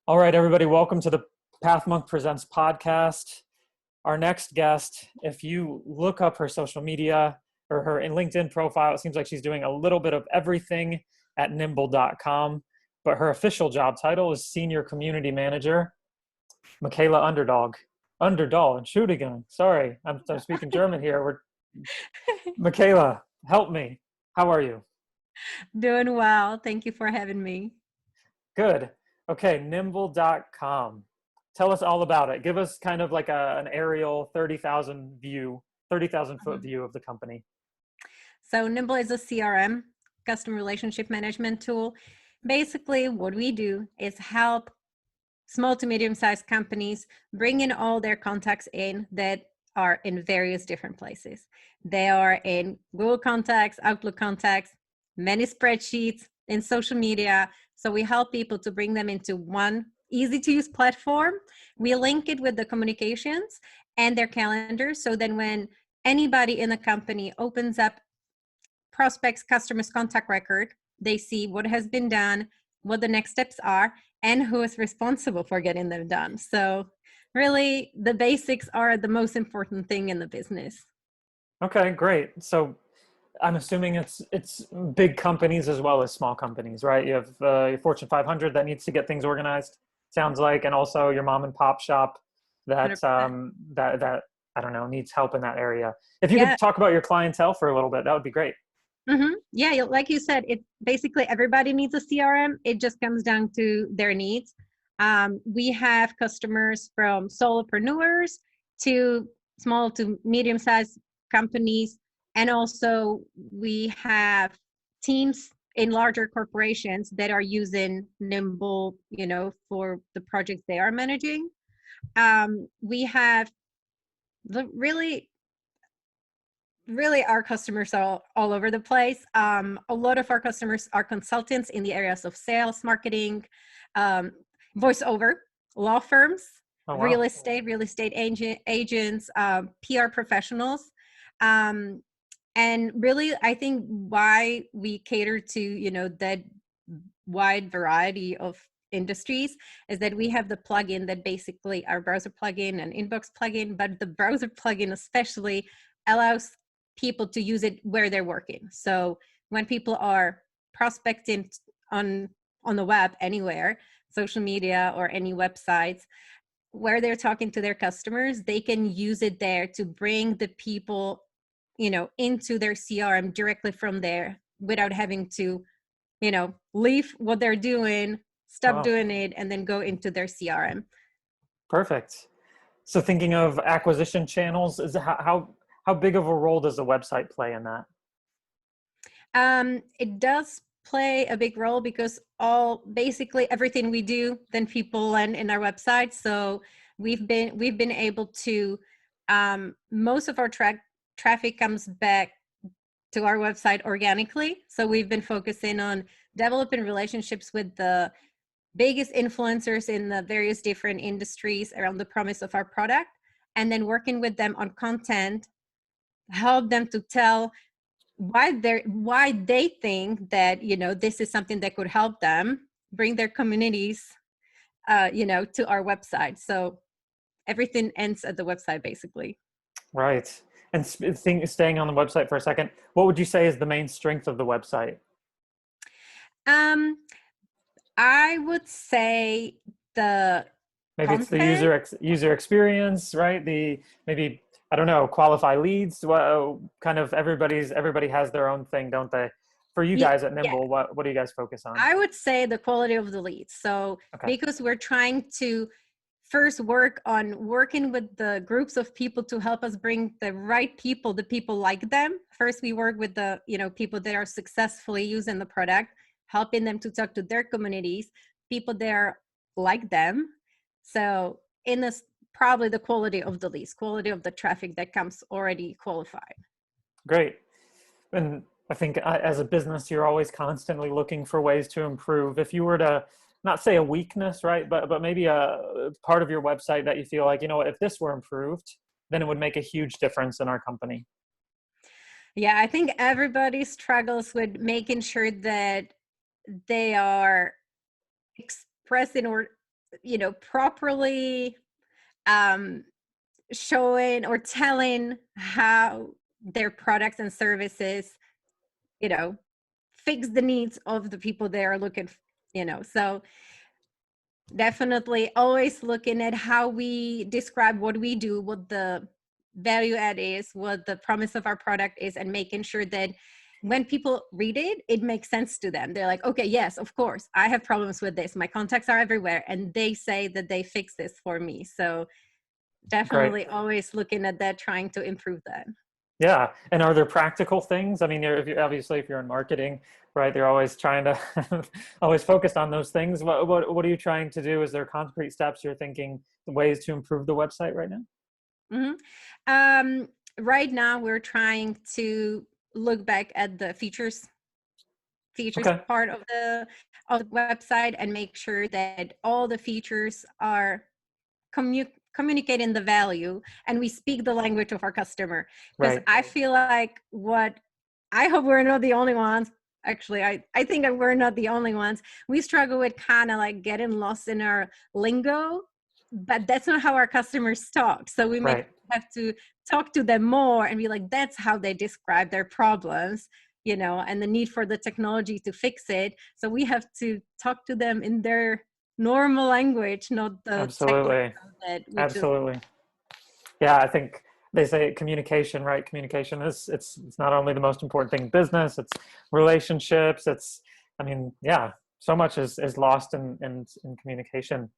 All right, everybody, welcome to the Path Monk Presents podcast. Our next guest, if you look up her social media or her LinkedIn profile, it seems like she's doing a little bit of everything at nimble.com, but her official job title is Senior Community Manager, Michaela Underdahl, and shoot again. Sorry, I'm speaking German here. Michaela, help me. How are you? Doing well. Thank you for having me. Good. Okay, nimble.com. Tell us all about it. Give us kind of like an aerial 30,000 foot Mhm. view of the company. So Nimble is a CRM, customer relationship management tool. Basically, what we do is help small to medium-sized companies bring in all their contacts in that are in various different places. They are in Google Contacts, Outlook Contacts, many spreadsheets, in social media. So we help people to bring them into one easy to use platform. We link it with the communications and their calendars. So then when anybody in the company opens up prospects customers contact record, they see what has been done, what the next steps are, and who is responsible for getting them done. So really the basics are the most important thing in the business. Okay, great. So I'm assuming it's big companies as well as small companies, right? You have your Fortune 500 that needs to get things organized, sounds like, and also your mom and pop shop that 100%. that I don't know needs help in that area. If you Yeah. could talk about your clientele for a little bit, that would be great. Yeah, like you said, it basically everybody needs a CRM. It just comes down to their needs. We have customers from solopreneurs to small to medium-sized companies, and also we have teams in larger corporations that are using Nimble, for the projects they are managing. We have really our customers are all over the place. A lot of our customers are consultants in the areas of sales, marketing, um, voiceover, law firms, Oh wow. real estate agents, PR professionals. Um, and really, I think why we cater to, that wide variety of industries is that we have the plugin that basically our browser plugin and inbox plugin, but the browser plugin especially allows people to use it where they're working. So when people are prospecting on on the web anywhere, social media or any websites where they're talking to their customers, they can use it there to bring the people, into their CRM directly from there without having to, leave what they're doing, stop Wow. doing it, and then go into their CRM. Perfect. So thinking of acquisition channels, is how big of a role does the website play in that? It does play a big role because all basically everything we do, then people land in our website. So we've been able to most of our traffic comes back to our website organically. So we've been focusing on developing relationships with the biggest influencers in the various different industries around the promise of our product, and then working with them on content, help them to tell why they think that this is something that could help them bring their communities to our website. So everything ends at the website basically. Right. And staying on the website for a second, what would you say is the main strength of the website? um I would say the Maybe it's the content. user experience, right? The maybe I don't know, qualify leads. Well, kind of everybody has their own thing, don't they? For you Yeah, guys at Nimble, what do you guys focus on? I would say the quality of the leads. So Okay. because we're trying to first work on working with the groups of people to help us bring the right people, the people like them. First, we work with the people that are successfully using the product, helping them to talk to their communities, people that are like them. So in this, probably the quality of the leads, quality of the traffic that comes already qualified. Great. And I think as a business, you're always constantly looking for ways to improve. If you were to not say a weakness, right, but maybe a part of your website that you feel like, if this were improved, then it would make a huge difference in our company. Yeah, I think everybody struggles with making sure that they are expressing or properly um, showing or telling how their products and services, you know, fix the needs of the people they are looking, so definitely always looking at how we describe what we do, what the value add is, what the promise of our product is, and making sure that when people read it, it makes sense to them. They're like, okay, yes, of course, I have problems with this. My contacts are everywhere. And they say that they fix this for me. So Great. definitely always looking at that, trying to improve that. Yeah. And are there practical things? I mean, obviously, if you're in marketing, right, they're always trying to always focused on those things. What are you trying to do? Is there concrete steps you're thinking, ways to improve the website right now? hmm right now, we're trying to look back at the features Okay. part of the website and make sure that all the features are communicating the value and we speak the language of our customer, because Right. I feel like what I hope we're not the only ones. Actually, I think that we're not the only ones. We struggle with kind of like getting lost in our lingo, but that's not how our customers talk. So we may Right. have to talk to them more and be like, that's how they describe their problems, and the need for the technology to fix it. So we have to talk to them in their normal language, not the technical Absolutely. that we just. Absolutely. Yeah, I think they say communication, right? Communication is it's not only the most important thing in business, it's relationships, it's I mean, yeah, so much is lost in communication.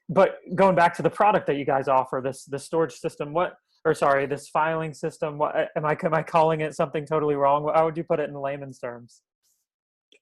But going back to the product that you guys offer, this storage system, this filing system, what am I calling it something totally wrong? How would you put it in layman's terms?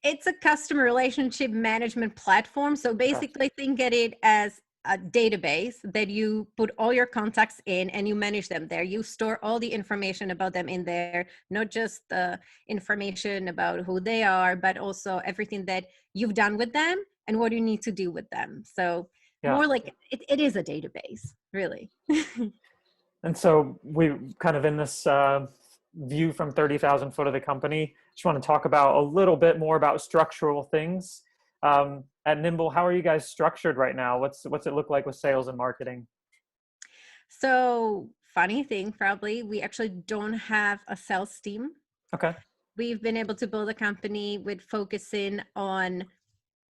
It's a customer relationship management platform. So Okay. basically, think at it as a database that you put all your contacts in and you manage them there. You store all the information about them in there, not just the information about who they are, but also everything that you've done with them and what you need to do with them. So Yeah. more like it is a database, really. And so we kind of in this view from 30,000 foot of the company, just want to talk about a little bit more about structural things. At Nimble, how are you guys structured right now? What's it look like with sales and marketing? So funny thing, probably, we actually don't have a sales team. Okay. We've been able to build a company with focusing on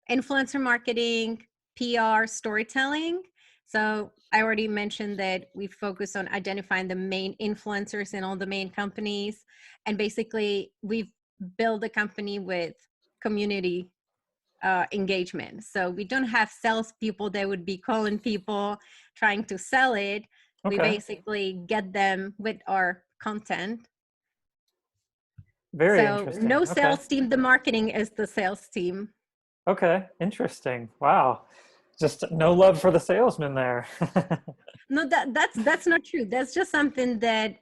influencer marketing, PR, storytelling. So I already mentioned that we focus on identifying the main influencers in all the main companies. And basically, we've built a company with community engagement. So we don't have salespeople that would be calling people trying to sell it. We Okay. basically get them with our content. Very So interesting. no Okay. sales team, the marketing is the sales team. Okay. Interesting. Wow. Just no love for the salesman there. No, that's not true. That's just something that,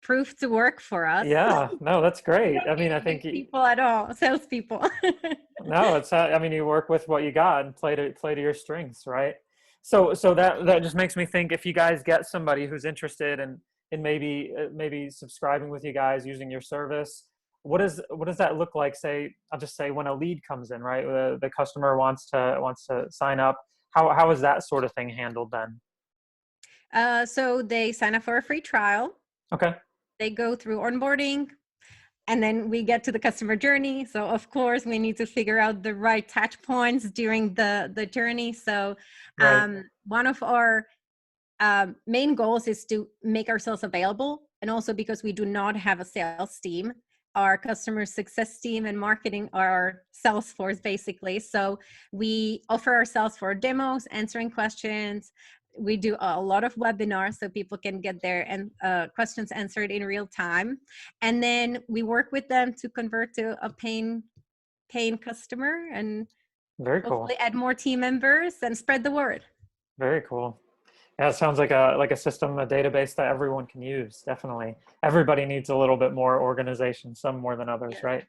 proved to work for us. Yeah. No, that's We great. don't I mean, I need think these people at all, salespeople. no, I mean, you work with what you got and play to your strengths, right? So that just makes me think, if you guys get somebody who's interested in maybe subscribing with you guys, using your service, what does that look like? Say, I'll just say when a lead comes in, right? The customer wants to sign up. How is that sort of thing handled then? So they sign up for a free trial. Okay. They go through onboarding, and then we get to the customer journey. So of course we need to figure out the right touch points during the journey. So Right. one of our main goals is to make ourselves available. And also, because we do not have a sales team, our customer success team and marketing are our sales force, basically. So we offer ourselves for demos, answering questions. We do a lot of webinars so people can get their questions answered in real time. And then we work with them to convert to a paying customer, and Very hopefully cool. add more team members and spread the word. Very cool. Yeah, it sounds like a system, a database that everyone can use. Definitely, everybody needs a little bit more organization, some more than others, right?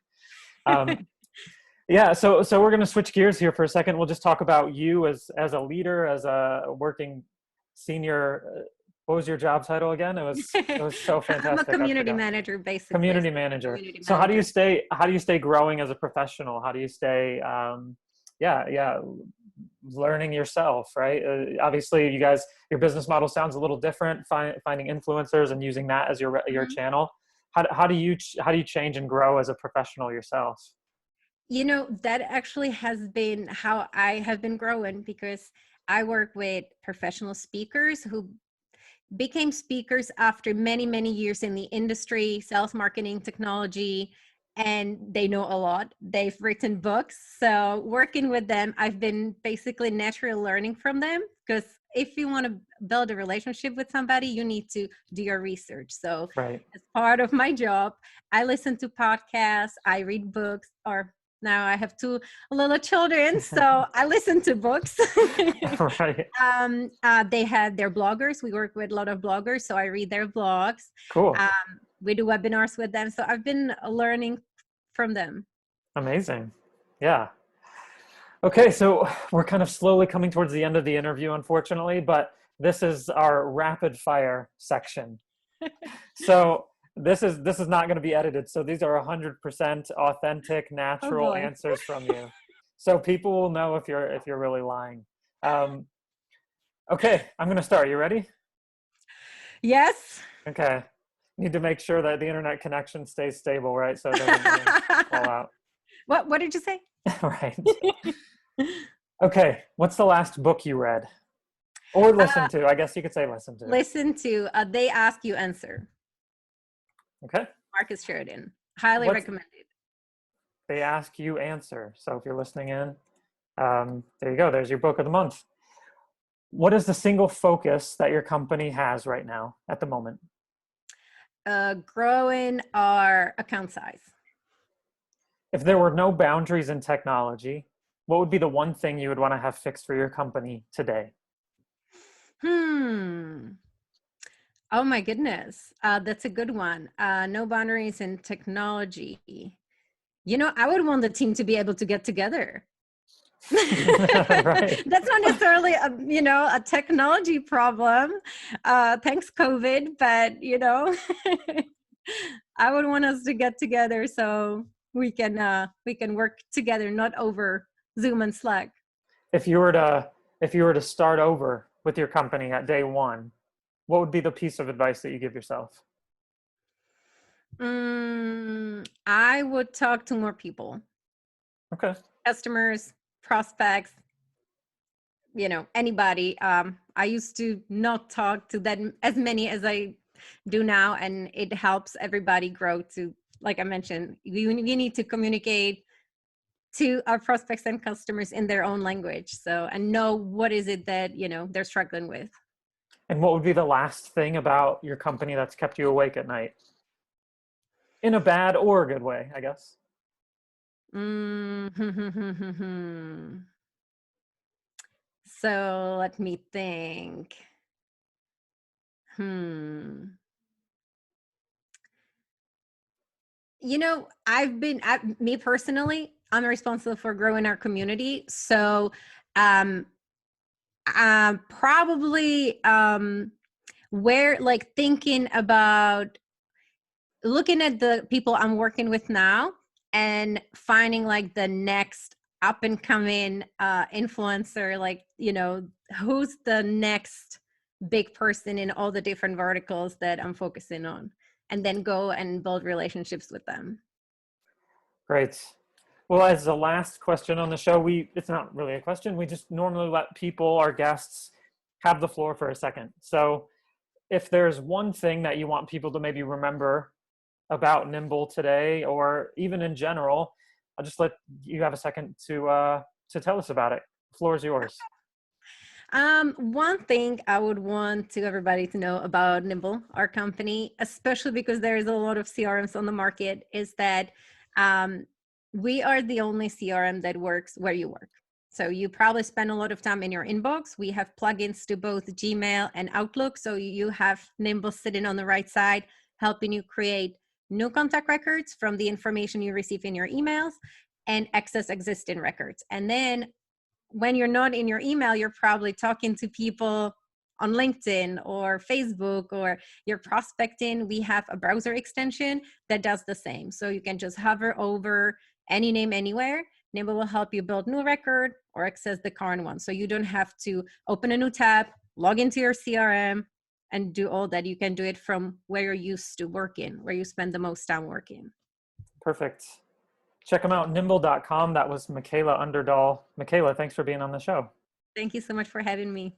Yeah. Um, yeah. So we're going to switch gears here for a second. We'll just talk about you as a leader, as a working senior. What was your job title again? It was so I'm a fantastic. I community forgot. manager, basically. Community Assistant manager. community So manager. how do you stay growing as a professional? How do you stay? Yeah, yeah. learning yourself, right? Obviously, your business model sounds a little different. Finding influencers and using that as your channel. How do you change and grow as a professional yourself? That actually has been how I have been growing, because I work with professional speakers who became speakers after many, many years in the industry, sales, marketing, technology, and they know a lot. They've written books. So working with them, I've been basically naturally learning from them, because if you want to build a relationship with somebody, you need to do your research. So Right. as part of my job, I listen to podcasts, I read books, or now I have two little children, so I listen to books. Right. They have their bloggers. We work with a lot of bloggers, so I read their blogs. Cool. We do webinars with them, so I've been learning from them. Amazing. Yeah. Okay, so we're kind of slowly coming towards the end of the interview, unfortunately, but this is our rapid fire section. So this is not going to be edited. So these are 100% authentic, natural answers from you. So people will know if you're really lying. Okay, I'm going to start. You ready? Yes. Okay. Need to make sure that the internet connection stays stable, right? So it doesn't fall out. What did you say? Right. Okay. What's the last book you read? Or listen to? I guess you could say listen to. Listen to. They Ask You Answer. Okay. Marcus Sheridan. Highly recommended. They Ask You Answer. So if you're listening in, there you go. There's your book of the month. What is the single focus that your company has right now at the moment? Growing our account size. If there were no boundaries in technology, what would be the one thing you would want to have fixed for your company today? Oh my goodness. That's a good one. No boundaries in technology. I would want the team to be able to get together. Right. That's not necessarily a technology problem. Thanks COVID, but I would want us to get together so we can work together, not over Zoom and Slack. If you were to start over with your company at day one, what would be the piece of advice that you give yourself? I would talk to more people. Okay. Customers, prospects, anybody. I used to not talk to them as many as I do now, and it helps everybody grow to, like I mentioned, we need to communicate to our prospects and customers in their own language, and know what is it that they're struggling with. And what would be the last thing about your company that's kept you awake at night? In a bad or a good way, I guess. So let me think. Me personally, I'm responsible for growing our community. So probably where, like, thinking about looking at the people I'm working with now and finding like the next up and coming influencer, like, who's the next big person in all the different verticals that I'm focusing on, and then go and build relationships with them. Great. Well, as the last question on the show, it's not really a question. We just normally let people, our guests, have the floor for a second. So if there's one thing that you want people to maybe remember about Nimble today, or even in general, I'll just let you have a second to tell us about it. The floor is yours. One thing I would want to everybody to know about Nimble, our company, especially because there is a lot of CRMs on the market, is that we are the only CRM that works where you work. So you probably spend a lot of time in your inbox. We have plugins to both Gmail and Outlook. So you have Nimble sitting on the right side, helping you create new contact records from the information you receive in your emails and access existing records. And then when you're not in your email, you're probably talking to people on LinkedIn or Facebook, or you're prospecting. We have a browser extension that does the same. So you can just hover over any name anywhere Nimble will help you build new record or access the current one. So you don't have to open a new tab, log into your CRM, and do all that. You can do it from where you're used to working, where you spend the most time working. Perfect. Check them out, nimble.com. That was Michaela Underdahl. Michaela, thanks for being on the show. Thank you so much for having me.